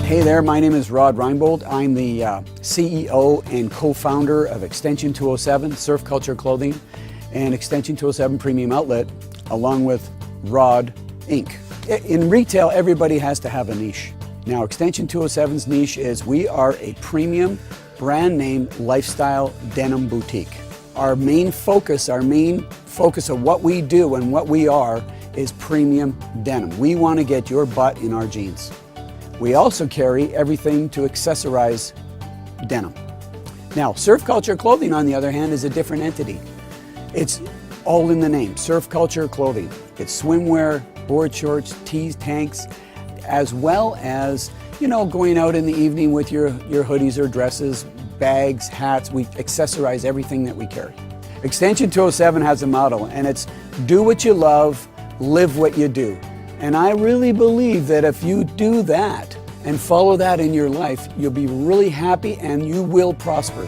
Hey there, my name is Rod Reinbold. I'm the CEO and co-founder of Extension 207, Surf Culture Clothing, and Extension 207 Premium Outlet, along with Rod Inc. In retail, everybody has to have a niche. Now, Extension 207's niche is we are a premium brand name lifestyle denim boutique. Our main focus of what we do and what we are is premium denim. We want to get your butt in our jeans. We also carry everything to accessorize denim. Now, Surf Culture Clothing, on the other hand, is a different entity. It's all in the name, Surf Culture Clothing. It's swimwear, board shorts, tees, tanks, as well as, going out in the evening with your hoodies or dresses, bags, hats. We accessorize everything that we carry. Extension 207 has a motto, and it's do what you love, live what you do. And I really believe that if you do that and follow that in your life, you'll be really happy and you will prosper.